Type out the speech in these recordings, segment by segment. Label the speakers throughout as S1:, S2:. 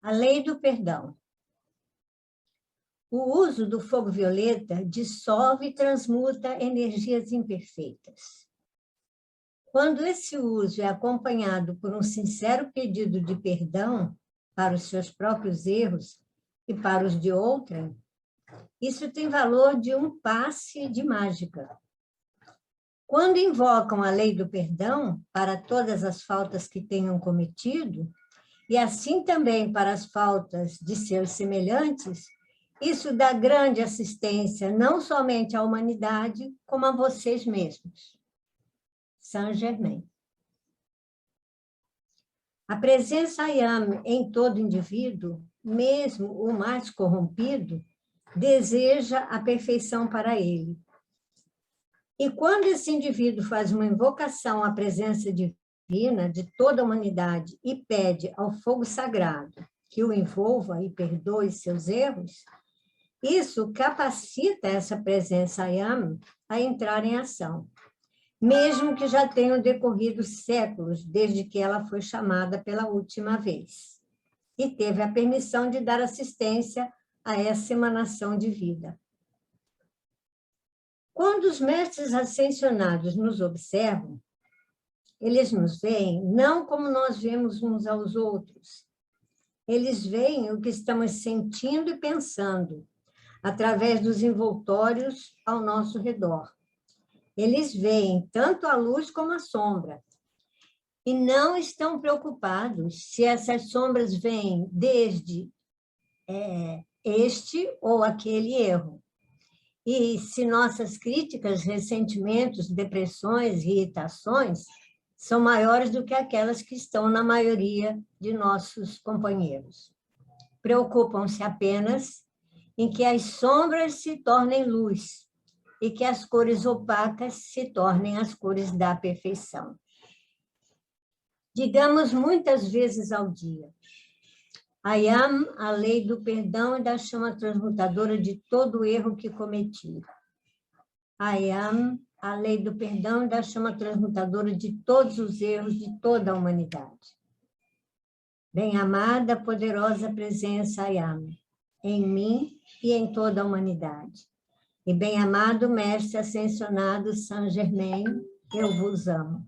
S1: A lei do perdão. O uso do fogo violeta dissolve e transmuta energias imperfeitas. Quando esse uso é acompanhado por um sincero pedido de perdão para os seus próprios erros e para os de outrem, isso tem valor de um passe de mágica. Quando invocam a lei do perdão para todas as faltas que tenham cometido, e assim também para as faltas de seus semelhantes, isso dá grande assistência não somente à humanidade, como a vocês mesmos. Saint-Germain. A presença Ayam em todo indivíduo, mesmo o mais corrompido, deseja a perfeição para ele. E quando esse indivíduo faz uma invocação à presença divina de toda a humanidade e pede ao fogo sagrado que o envolva e perdoe seus erros, isso capacita essa presença Ayam a entrar em ação, mesmo que já tenham decorrido séculos desde que ela foi chamada pela última vez, e teve a permissão de dar assistência a essa emanação de vida. Quando os mestres ascensionados nos observam, eles nos veem não como nós vemos uns aos outros, eles veem o que estamos sentindo e pensando, através dos envoltórios ao nosso redor. Eles veem tanto a luz como a sombra, e não estão preocupados se essas sombras vêm desde este ou aquele erro. E se nossas críticas, ressentimentos, depressões e irritações são maiores do que aquelas que estão na maioria de nossos companheiros. Preocupam-se apenas em que as sombras se tornem luz e que as cores opacas se tornem as cores da perfeição. Digamos muitas vezes ao dia: Ayam, a lei do perdão e da chama transmutadora de todo o erro que cometi. Ayam, a lei do perdão e da chama transmutadora de todos os erros de toda a humanidade. Bem-amada, poderosa presença Ayam, em mim e em toda a humanidade. E bem-amado mestre ascensionado Saint-Germain, eu vos amo.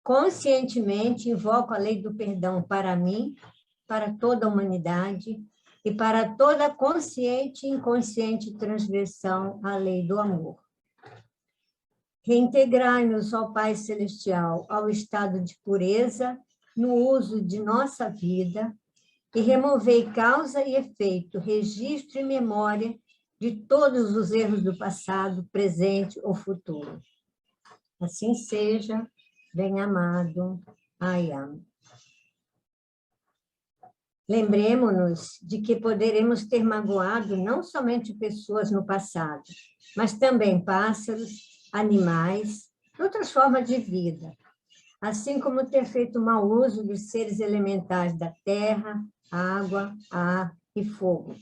S1: Conscientemente invoco a lei do perdão para mim, para toda a humanidade e para toda consciente e inconsciente transgressão à lei do amor. Reintegrai-nos, ó Pai Celestial, ao estado de pureza no uso de nossa vida e removei causa e efeito, registro e memória de todos os erros do passado, presente ou futuro. Assim seja, bem-amado Ayam. Lembremos-nos de que poderemos ter magoado não somente pessoas no passado, mas também pássaros, animais, outras formas de vida, assim como ter feito mau uso dos seres elementares da terra, água, ar e fogo,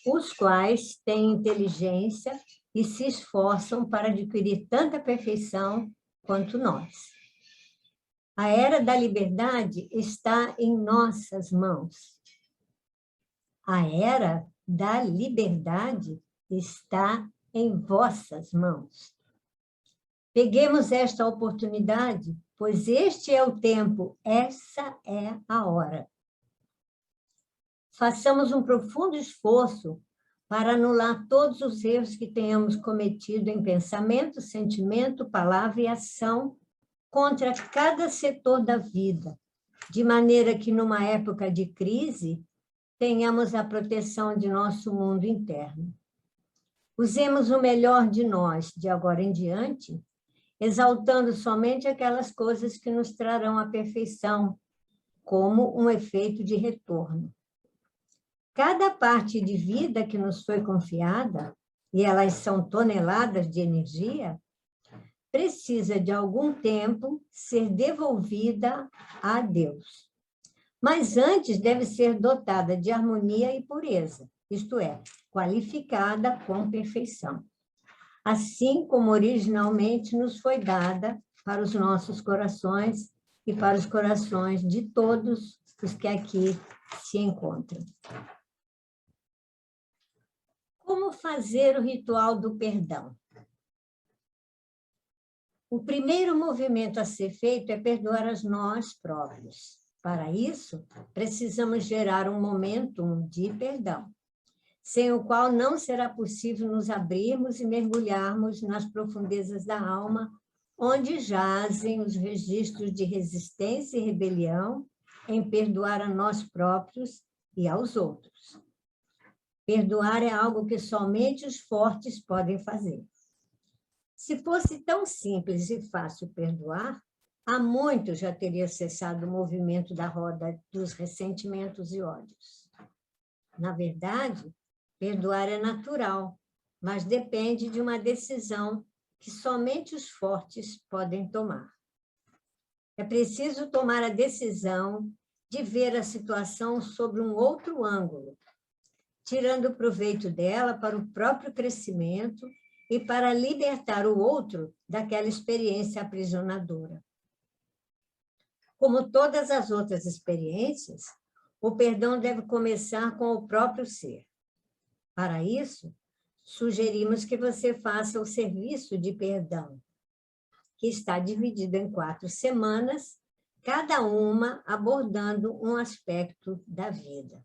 S1: os quais têm inteligência e se esforçam para adquirir tanta perfeição quanto nós. A era da liberdade está em nossas mãos. A era da liberdade está em vossas mãos. Peguemos esta oportunidade, pois este é o tempo, essa é a hora. Façamos um profundo esforço para anular todos os erros que tenhamos cometido em pensamento, sentimento, palavra e ação contra cada setor da vida, de maneira que, numa época de crise, tenhamos a proteção de nosso mundo interno. Usemos o melhor de nós, de agora em diante, exaltando somente aquelas coisas que nos trarão a perfeição, como um efeito de retorno. Cada parte de vida que nos foi confiada, e elas são toneladas de energia, precisa de algum tempo ser devolvida a Deus. Mas antes deve ser dotada de harmonia e pureza, isto é, qualificada com perfeição. Assim como originalmente nos foi dada para os nossos corações e para os corações de todos os que aqui se encontram. Como fazer o ritual do perdão? O primeiro movimento a ser feito é perdoar a nós próprios. Para isso, precisamos gerar um momentum de perdão, sem o qual não será possível nos abrirmos e mergulharmos nas profundezas da alma, onde jazem os registros de resistência e rebelião em perdoar a nós próprios e aos outros. Perdoar é algo que somente os fortes podem fazer. Se fosse tão simples e fácil perdoar, há muito já teria cessado o movimento da roda dos ressentimentos e ódios. Na verdade, perdoar é natural, mas depende de uma decisão que somente os fortes podem tomar. É preciso tomar a decisão de ver a situação sob um outro ângulo, tirando proveito dela para o próprio crescimento e para libertar o outro daquela experiência aprisionadora. Como todas as outras experiências, o perdão deve começar com o próprio ser. Para isso, sugerimos que você faça o serviço de perdão, que está dividido em 4 semanas, cada uma abordando um aspecto da vida.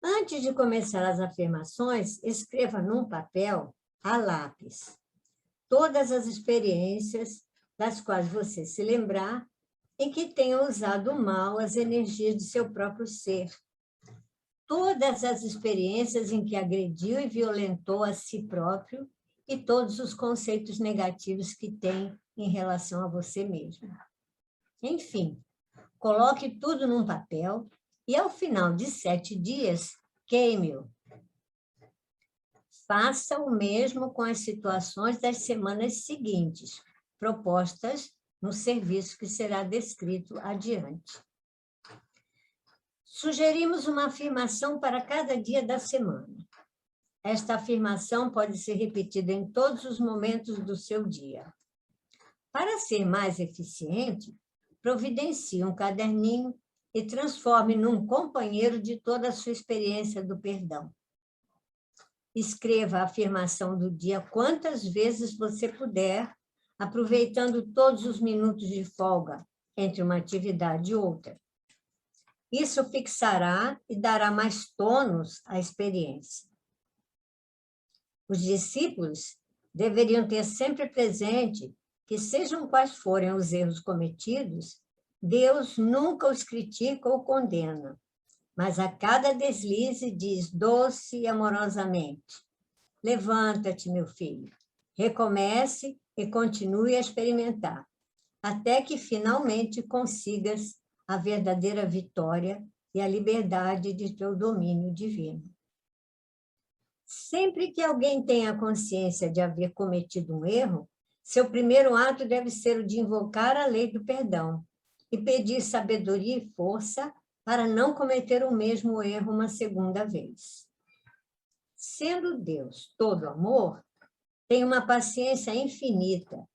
S1: Antes de começar as afirmações, escreva num papel a lápis todas as experiências das quais você se lembrar em que tenha usado mal as energias de seu próprio ser. Todas as experiências em que agrediu e violentou a si próprio e todos os conceitos negativos que tem em relação a você mesmo. Enfim, coloque tudo num papel e, ao final de 7 dias, queime-o. Faça o mesmo com as situações das semanas seguintes, propostas no serviço que será descrito adiante. Sugerimos uma afirmação para cada dia da semana. Esta afirmação pode ser repetida em todos os momentos do seu dia. Para ser mais eficiente, providencie um caderninho e transforme num companheiro de toda a sua experiência do perdão. Escreva a afirmação do dia quantas vezes você puder, aproveitando todos os minutos de folga entre uma atividade e outra. Isso fixará e dará mais tônus à experiência. Os discípulos deveriam ter sempre presente que, sejam quais forem os erros cometidos, Deus nunca os critica ou condena, mas a cada deslize diz doce e amorosamente: levanta-te, meu filho, recomece e continue a experimentar, até que finalmente consigas a verdadeira vitória e a liberdade de teu domínio divino. Sempre que alguém tenha consciência de haver cometido um erro, seu primeiro ato deve ser o de invocar a lei do perdão e pedir sabedoria e força para não cometer o mesmo erro uma segunda vez. Sendo Deus todo amor, tem uma paciência infinita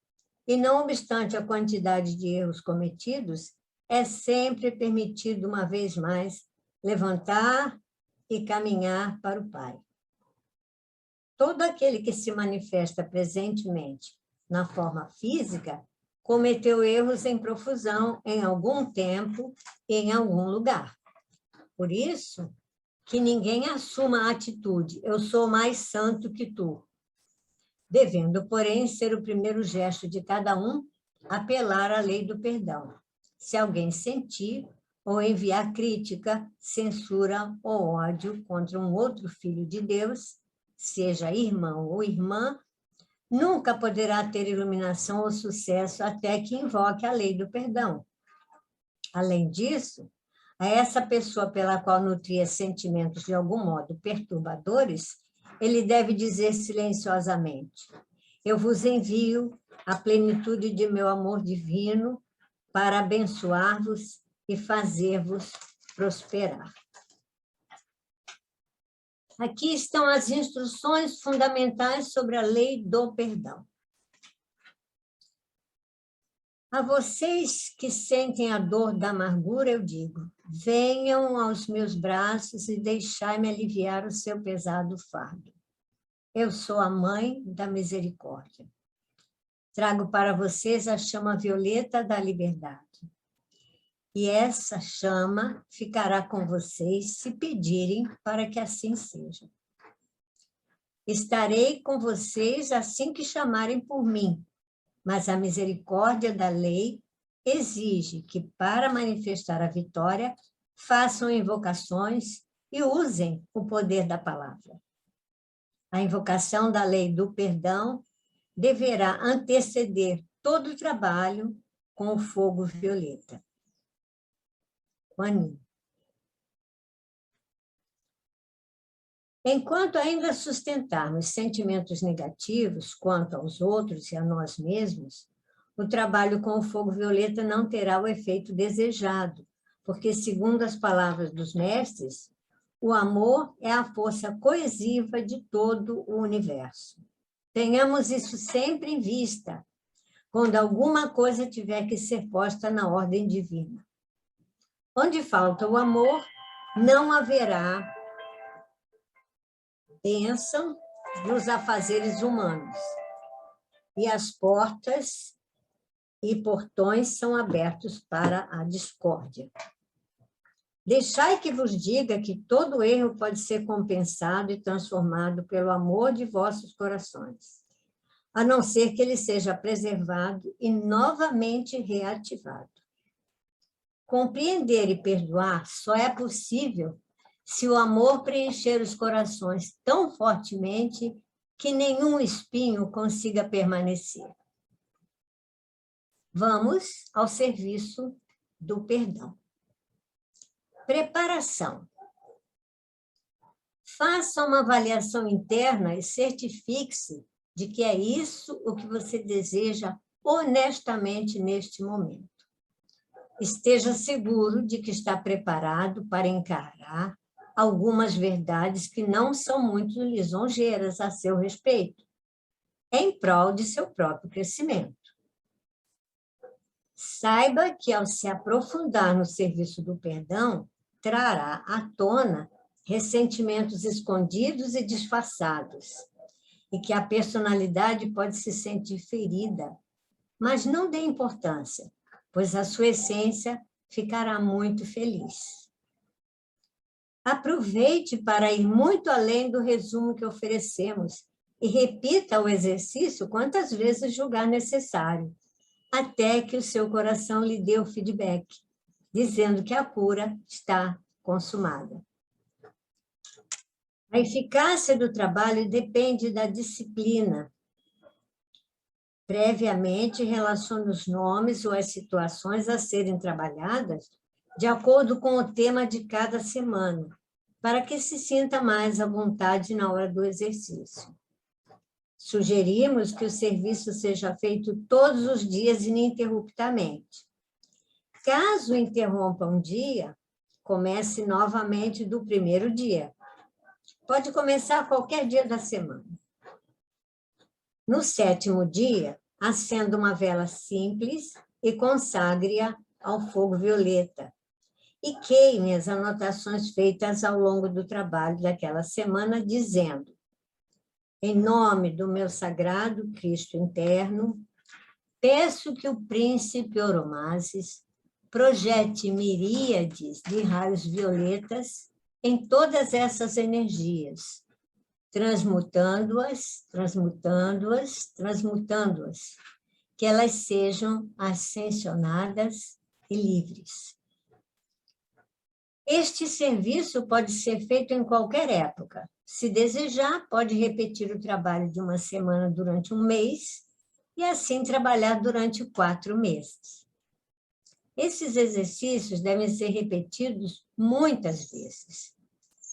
S1: e, não obstante a quantidade de erros cometidos, é sempre permitido, uma vez mais, levantar e caminhar para o Pai. Todo aquele que se manifesta presentemente na forma física cometeu erros em profusão em algum tempo e em algum lugar. Por isso, que ninguém assuma a atitude, eu sou mais santo que tu, devendo, porém, ser o primeiro gesto de cada um apelar à lei do perdão. Se alguém sentir ou enviar crítica, censura ou ódio contra um outro filho de Deus, seja irmão ou irmã, nunca poderá ter iluminação ou sucesso até que invoque a lei do perdão. Além disso, a essa pessoa pela qual nutria sentimentos de algum modo perturbadores, ele deve dizer silenciosamente: eu vos envio a plenitude de meu amor divino para abençoar-vos e fazer-vos prosperar. Aqui estão as instruções fundamentais sobre a lei do perdão. A vocês que sentem a dor da amargura, eu digo: Venham aos meus braços e deixai-me aliviar o seu pesado fardo. Eu sou a mãe da misericórdia. Trago para vocês a chama violeta da liberdade. E essa chama ficará com vocês se pedirem para que assim seja. Estarei com vocês assim que chamarem por mim, mas a misericórdia da lei exige que, para manifestar a vitória, façam invocações e usem o poder da palavra. A invocação da lei do perdão deverá anteceder todo o trabalho com o fogo violeta. Kuan Yin. Enquanto ainda sustentarmos sentimentos negativos quanto aos outros e a nós mesmos, o trabalho com o fogo violeta não terá o efeito desejado, porque, segundo as palavras dos mestres, o amor é a força coesiva de todo o universo. Tenhamos isso sempre em vista, quando alguma coisa tiver que ser posta na ordem divina. Onde falta o amor, não haverá bênção nos afazeres humanos. E as portas e portões são abertos para a discórdia. Deixai que vos diga que todo erro pode ser compensado e transformado pelo amor de vossos corações, a não ser que ele seja preservado e novamente reativado. Compreender e perdoar só é possível se o amor preencher os corações tão fortemente que nenhum espinho consiga permanecer. Vamos ao serviço do perdão. Preparação. Faça uma avaliação interna e certifique-se de que é isso o que você deseja honestamente neste momento. Esteja seguro de que está preparado para encarar algumas verdades que não são muito lisonjeiras a seu respeito, em prol de seu próprio crescimento. Saiba que, ao se aprofundar no serviço do perdão, trará à tona ressentimentos escondidos e disfarçados, e que a personalidade pode se sentir ferida, mas não dê importância, pois a sua essência ficará muito feliz. Aproveite para ir muito além do resumo que oferecemos e repita o exercício quantas vezes julgar necessário, até que o seu coração lhe dê o feedback, dizendo que a cura está consumada. A eficácia do trabalho depende da disciplina. Previamente, relacione os nomes ou as situações a serem trabalhadas de acordo com o tema de cada semana, para que se sinta mais à vontade na hora do exercício. Sugerimos que o serviço seja feito todos os dias ininterruptamente. Caso interrompa um dia, comece novamente do primeiro dia. Pode começar qualquer dia da semana. No 7º dia, acenda uma vela simples e consagre-a ao fogo violeta. E queime as anotações feitas ao longo do trabalho daquela semana, dizendo: em nome do meu sagrado Cristo interno, peço que o príncipe Oromazes projete miríades de raios violetas em todas essas energias, transmutando-as, que elas sejam ascensionadas e livres. Este serviço pode ser feito em qualquer época. Se desejar, pode repetir o trabalho de uma semana durante um mês e assim trabalhar durante 4 meses. Esses exercícios devem ser repetidos muitas vezes.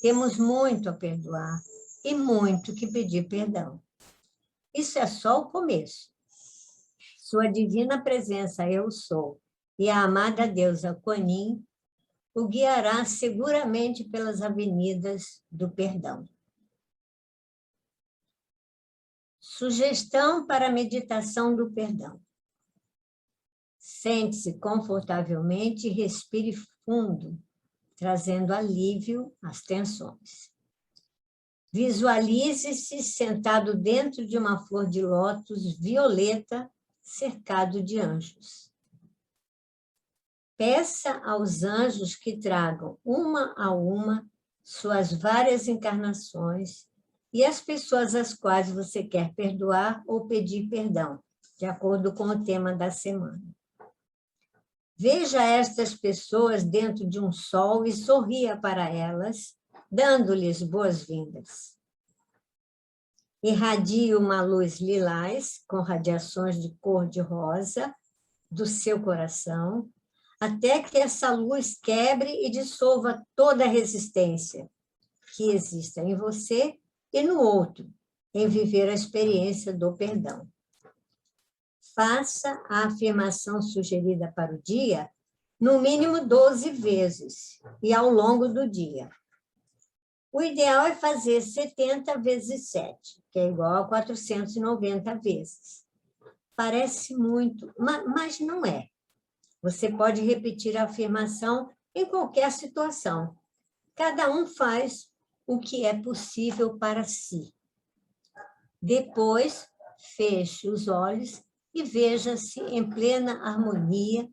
S1: Temos muito a perdoar e muito que pedir perdão. Isso é só o começo. Sua divina presença eu sou e a amada deusa Kuan Yin o guiará seguramente pelas avenidas do perdão. Sugestão para a meditação do perdão. Sente-se confortavelmente e respire fundo, trazendo alívio às tensões. Visualize-se sentado dentro de uma flor de lótus violeta, cercado de anjos. Peça aos anjos que tragam, uma a uma, suas várias encarnações e as pessoas às quais você quer perdoar ou pedir perdão, de acordo com o tema da semana. Veja estas pessoas dentro de um sol e sorria para elas, dando-lhes boas-vindas. Irradie uma luz lilás, com radiações de cor de rosa, do seu coração, até que essa luz quebre e dissolva toda a resistência que exista em você e no outro, em viver a experiência do perdão. Faça a afirmação sugerida para o dia, no mínimo 12 vezes, e ao longo do dia. O ideal é fazer 70 vezes 7, que é igual a 490 vezes. Parece muito, mas não é. Você pode repetir a afirmação em qualquer situação. Cada um faz o que é possível para si. Depois, feche os olhos e veja-se em plena harmonia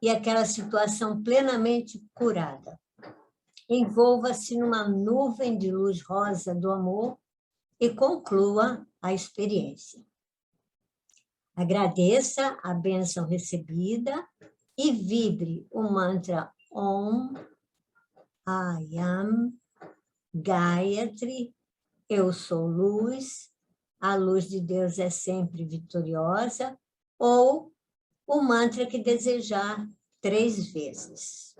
S1: e aquela situação plenamente curada. Envolva-se numa nuvem de luz rosa do amor e conclua a experiência. Agradeça a bênção recebida e vibre o mantra Om, I Am, Gayatri, eu sou luz, a luz de Deus é sempre vitoriosa, ou o mantra que desejar 3 vezes.